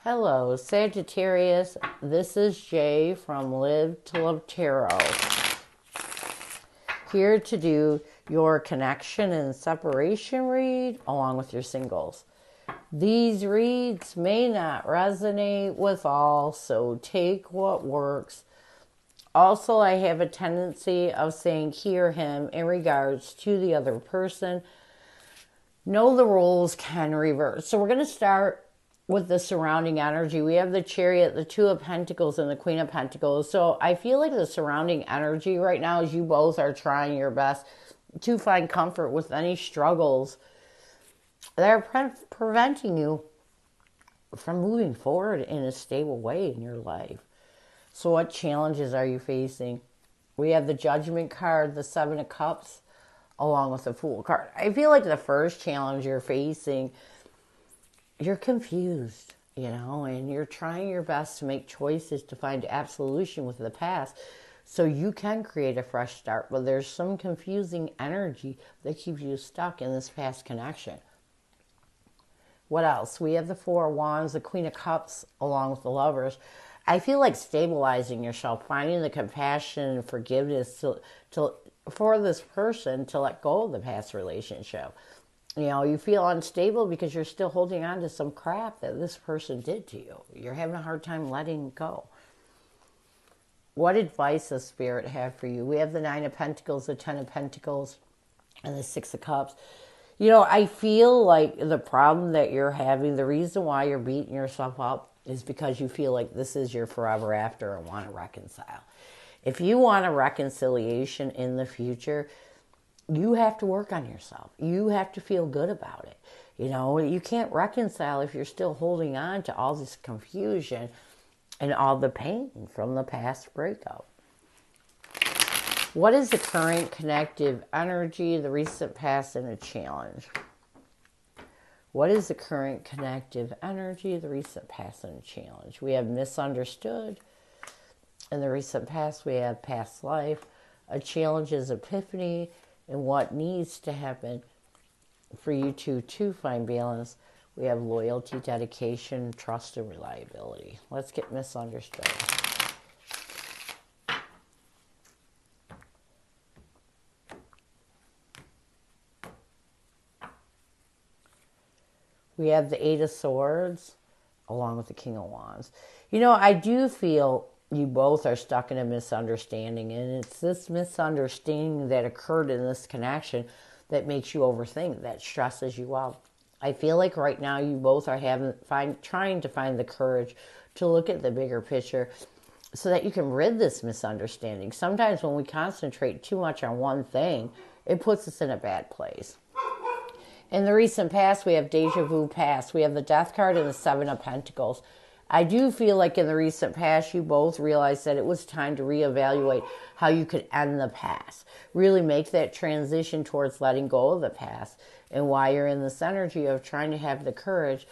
Hello, Sagittarius. This is Jay from Live to Love Tarot. Here to do your connection and separation read along with your singles. These reads may not resonate with all, so take what works. Also, I have a tendency of saying he or him in regards to the other person. Know the roles can reverse. So we're going to start with the surrounding energy. We have the Chariot, the Two of Pentacles, and the Queen of Pentacles. So I feel like the surrounding energy right now is you both are trying your best to find comfort with any struggles that are preventing you from moving forward in a stable way in your life. So what challenges are you facing? We have the Judgment card, the Seven of Cups, along with the Fool card. I feel like the first challenge you're facing, you're confused, and you're trying your best to make choices to find absolution with the past so you can create a fresh start. But there's some confusing energy that keeps you stuck in this past connection. What else? We have the Four of Wands, the Queen of Cups, along with the Lovers. I feel like stabilizing yourself, finding the compassion and forgiveness for this person to let go of the past relationship. You feel unstable because you're still holding on to some crap that this person did to you. You're having a hard time letting go. What advice does Spirit have for you? We have the Nine of Pentacles, the Ten of Pentacles, and the Six of Cups. I feel like the problem that you're having, the reason why you're beating yourself up is because you feel like this is your forever after and want to reconcile. If you want a reconciliation in the future, you have to work on yourself. You have to feel good about it. You can't reconcile if you're still holding on to all this confusion and all the pain from the past breakup. What is the current connective energy, the recent past, and a challenge? What is the current connective energy, the recent past, and a challenge? We have misunderstood. In the recent past, we have past life. A challenge is epiphany. And what needs to happen for you two to find balance. We have loyalty, dedication, trust, and reliability. Let's get misunderstood. We have the Eight of Swords along with the King of Wands. I do feel you both are stuck in a misunderstanding, and it's this misunderstanding that occurred in this connection that makes you overthink, that stresses you out. I feel like right now you both are trying to find the courage to look at the bigger picture so that you can rid this misunderstanding. Sometimes when we concentrate too much on one thing, it puts us in a bad place. In the recent past, we have Deja Vu past. We have the Death card and the Seven of Pentacles. I do feel like in the recent past, you both realized that it was time to reevaluate how you could end the past. Really make that transition towards letting go of the past, and why you're in this energy of trying to have the courage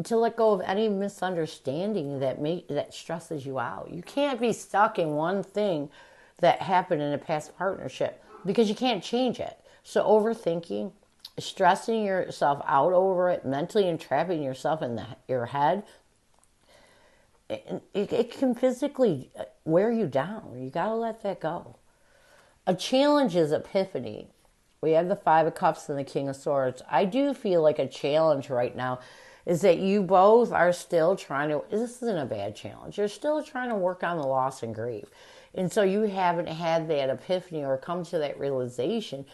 to let go of any misunderstanding that stresses you out. You can't be stuck in one thing that happened in a past partnership because you can't change it. So overthinking, stressing yourself out over it, mentally entrapping yourself in your head, it can physically wear you down. You got to let that go. A challenge is epiphany. We have the Five of Cups and the King of Swords. I do feel like a challenge right now is that you both are still trying to, this isn't a bad challenge, you're still trying to work on the loss and grief. And so you haven't had that epiphany or come to that realization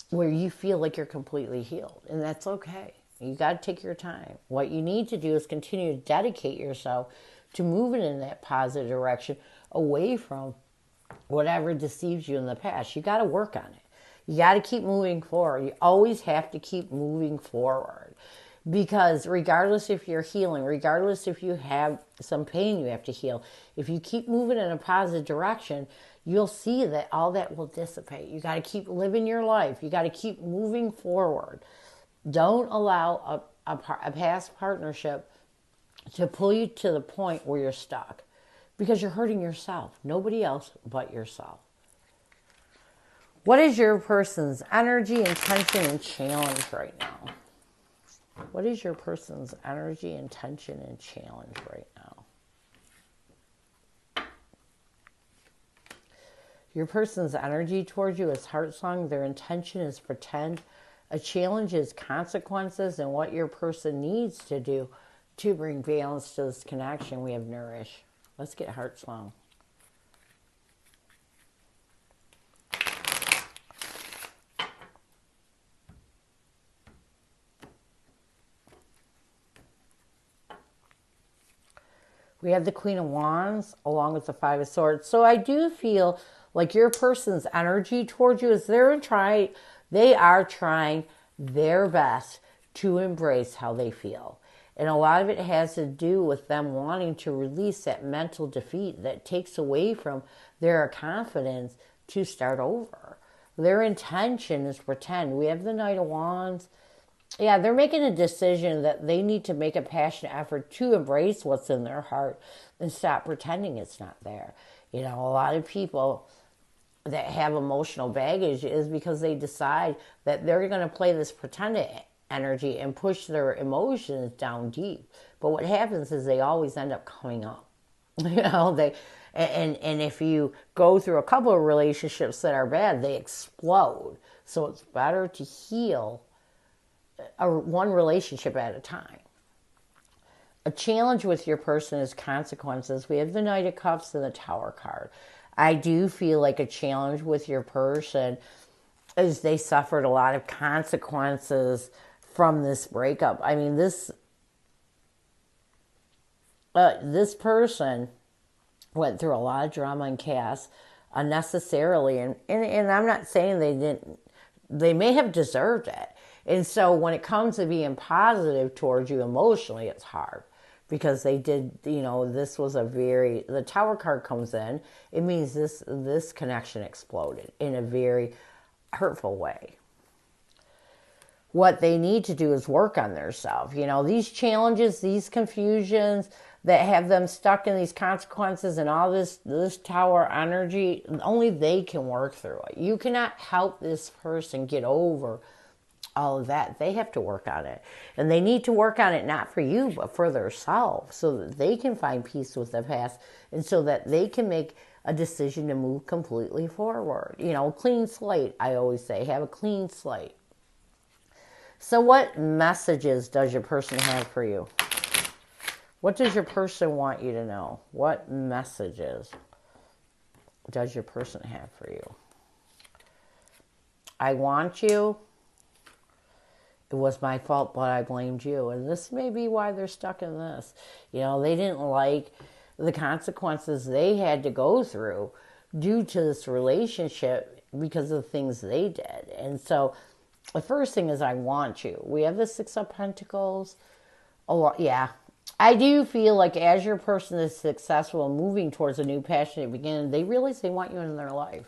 where you feel like you're completely healed. And that's okay. You got to take your time. What you need to do is continue to dedicate yourself to moving in that positive direction away from whatever deceives you in the past. You got to work on it. You got to keep moving forward. You always have to keep moving forward, because regardless if you're healing, regardless if you have some pain you have to heal, if you keep moving in a positive direction, you'll see that all that will dissipate. You got to keep living your life. You got to keep moving forward. Don't allow a past partnership to pull you to the point where you're stuck, because you're hurting yourself. Nobody else but yourself. What is your person's energy, intention, and challenge right now? What is your person's energy, intention, and challenge right now? Your person's energy towards you is heart song. Their intention is pretend. A challenge is consequences and what your person needs to do to bring balance to this connection. We have nourish. Let's get heart song. We have the Queen of Wands along with the Five of Swords. So I do feel like your person's energy towards you is they are trying their best to embrace how they feel. And a lot of it has to do with them wanting to release that mental defeat that takes away from their confidence to start over. Their intention is pretend. We have the Knight of Wands. Yeah, they're making a decision that they need to make a passionate effort to embrace what's in their heart and stop pretending it's not there. You know, a lot of people that have emotional baggage is because they decide that they're going to play this pretend energy and push their emotions down deep. But what happens is they always end up coming up. You know, and if you go through a couple of relationships that are bad, they explode. So it's better to heal one relationship at a time. A challenge with your person is consequences. We have the Knight of Cups and the Tower card. I do feel like a challenge with your person is they suffered a lot of consequences from this breakup. I mean, this person went through a lot of drama and chaos unnecessarily, and I'm not saying they didn't. They may have deserved it. And so when it comes to being positive towards you emotionally, it's hard because they did, you know, this was the Tower card comes in. It means this connection exploded in a very hurtful way. What they need to do is work on themselves. You know, these challenges, these confusions that have them stuck in these consequences and all this Tower energy, only they can work through it. You cannot help this person get over all of that. They have to work on it. And they need to work on it not for you, but for themselves so that they can find peace with the past and so that they can make a decision to move completely forward. You know, clean slate, I always say. Have a clean slate. So what messages does your person have for you? What does your person want you to know? What messages does your person have for you? I want you. It was my fault, but I blamed you. And this may be why they're stuck in this. You know, they didn't like the consequences they had to go through due to this relationship because of the things they did. And so the first thing is I want you. We have the Six of Pentacles. Yeah. I do feel like as your person is successful in moving towards a new passionate beginning, they realize they want you in their life.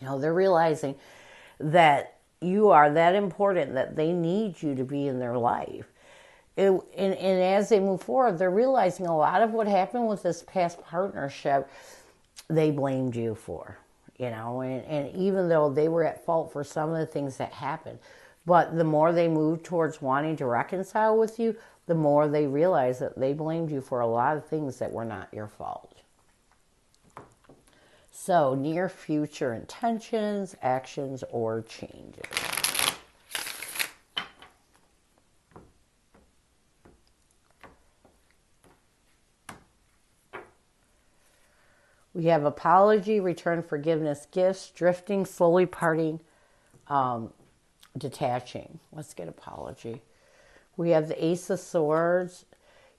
You know, they're realizing that you are that important that they need you to be in their life. And as they move forward, they're realizing a lot of what happened with this past partnership, they blamed you for, you know, and even though they were at fault for some of the things that happened, but the more they move towards wanting to reconcile with you, the more they realize that they blamed you for a lot of things that were not your fault. So, near future intentions, actions, or changes. We have apology, return, forgiveness, gifts, drifting, slowly parting, detaching. Let's get apology. We have the Ace of Swords.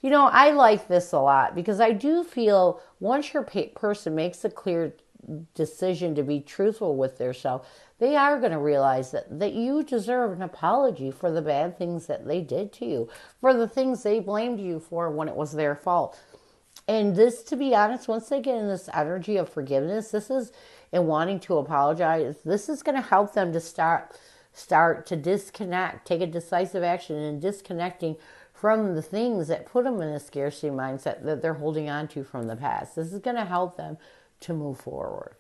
You know, I like this a lot because I do feel once your person makes a clear decision to be truthful with themselves, they are going to realize that you deserve an apology for the bad things that they did to you, for the things they blamed you for when it was their fault. And this, to be honest, once they get in this energy of forgiveness, and wanting to apologize, this is going to help them to start to disconnect, take a decisive action in disconnecting from the things that put them in a scarcity mindset that they're holding on to from the past. This is going to help them to move forward.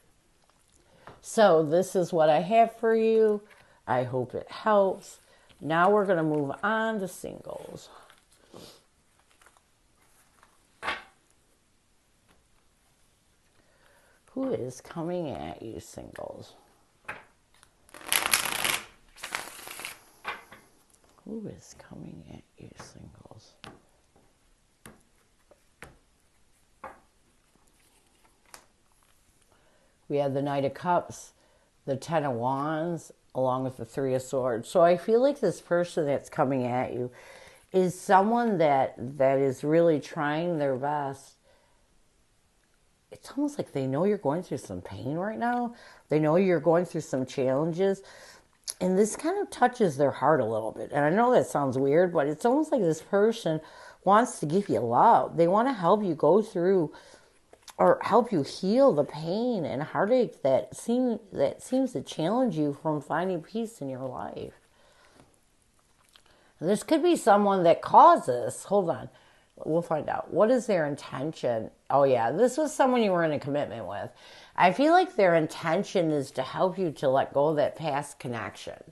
So this is what I have for you. I hope it helps. Now we're going to move on to singles. Who is coming at you, singles? Who is coming at you, singles? We have the Knight of Cups, the Ten of Wands, along with the Three of Swords. So I feel like this person that's coming at you is someone that is really trying their best. It's almost like they know you're going through some pain right now. They know you're going through some challenges. And this kind of touches their heart a little bit. And I know that sounds weird, but it's almost like this person wants to give you love. They want to help you go through or help you heal the pain and heartache that seems to challenge you from finding peace in your life. And this could be someone that caused this. Hold on. We'll find out. What is their intention? Oh, yeah. This was someone you were in a commitment with. I feel like their intention is to help you to let go of that past connection.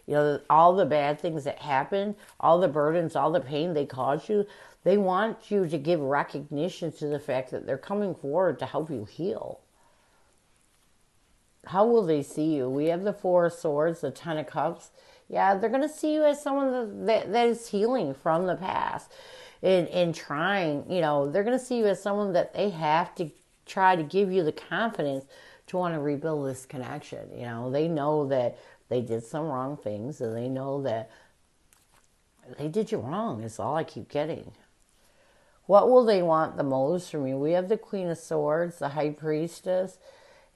You know, all the bad things that happened, all the burdens, all the pain they caused you, they want you to give recognition to the fact that they're coming forward to help you heal. How will they see you? We have the Four of Swords, the Ten of Cups. Yeah, they're going to see you as someone that is healing from the past. In trying, you know, they're going to see you as someone that they have to try to give you the confidence to want to rebuild this connection. You know, they know that they did some wrong things, and they know that they did you wrong is all I keep getting. What will they want the most from you? We have the Queen of Swords, the High Priestess,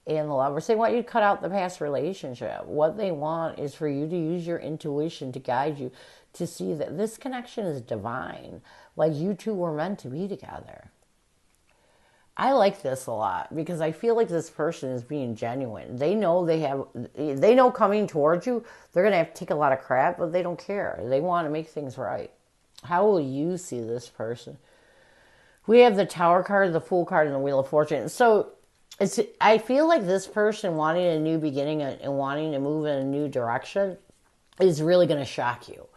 and the Lovers. They want you to cut out the past relationship. What they want is for you to use your intuition to guide you to see that this connection is divine. Like you two were meant to be together. I like this a lot because I feel like this person is being genuine. They know coming towards you, they're going to have to take a lot of crap, but they don't care. They want to make things right. How will you see this person? We have the Tower card, the Fool card, and the Wheel of Fortune. So I feel like this person wanting a new beginning and wanting to move in a new direction is really going to shock you.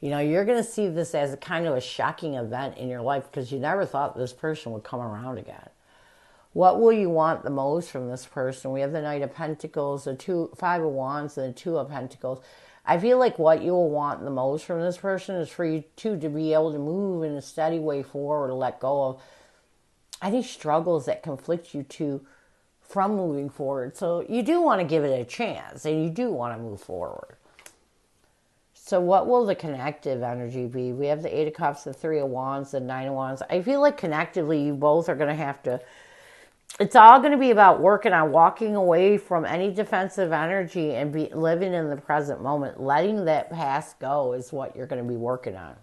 You know, you're going to see this as a kind of a shocking event in your life because you never thought this person would come around again. What will you want the most from this person? We have the Knight of Pentacles, the Five of Wands, and the Two of Pentacles. I feel like what you will want the most from this person is for you two to be able to move in a steady way forward, to let go of any struggles that conflict you two from moving forward. So you do want to give it a chance, and you do want to move forward. So what will the connective energy be? We have the Eight of Cups, the Three of Wands, the Nine of Wands. I feel like connectively you both are going to have to, it's all going to be about working on walking away from any defensive energy and living in the present moment. Letting that past go is what you're going to be working on.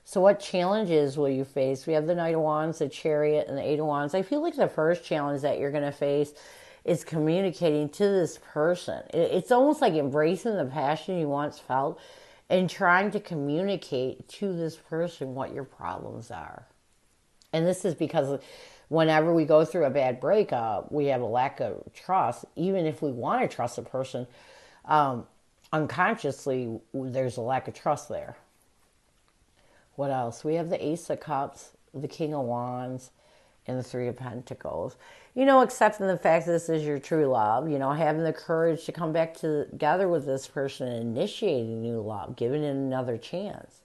So what challenges will you face? We have the Knight of Wands, the Chariot, and the Eight of Wands. I feel like the first challenge that you're going to face is communicating to this person. It's almost like embracing the passion you once felt and trying to communicate to this person what your problems are. And this is because whenever we go through a bad breakup, we have a lack of trust. Even if we want to trust a person, unconsciously, there's a lack of trust there. What else? We have the Ace of Cups, the King of Wands, and the Three of Pentacles. You know, accepting the fact that this is your true love, you know, having the courage to come back together with this person and initiating new love, giving it another chance.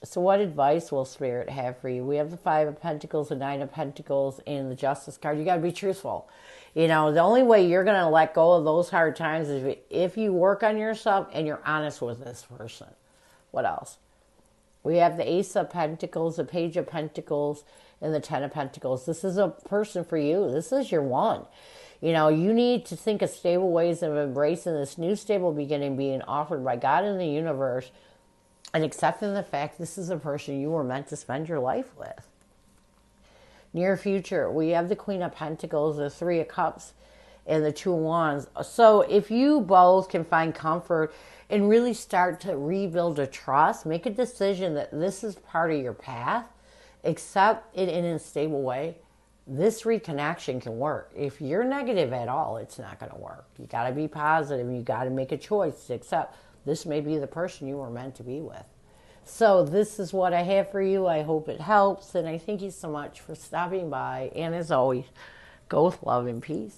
So what advice will Spirit have for you? We have the Five of Pentacles, the Nine of Pentacles, and the Justice card. You got to be truthful. You know, the only way you're going to let go of those hard times is if you work on yourself and you're honest with this person. What else? We have the Ace of Pentacles, the Page of Pentacles, and the Ten of Pentacles. This is a person for you. This is your one. You know, you need to think of stable ways of embracing this new stable beginning being offered by God in the universe and accepting the fact this is a person you were meant to spend your life with. Near future, we have the Queen of Pentacles, the Three of Cups, and the Two of Wands. So if you both can find comfort and really start to rebuild a trust, make a decision that this is part of your path, accept it in a stable way, this reconnection can work. If you're negative at all, it's not going to work. You got to be positive. You got to make a choice to accept this may be the person you were meant to be with. So this is what I have for you. I hope it helps, and I thank you so much for stopping by. And as always, go with love and peace.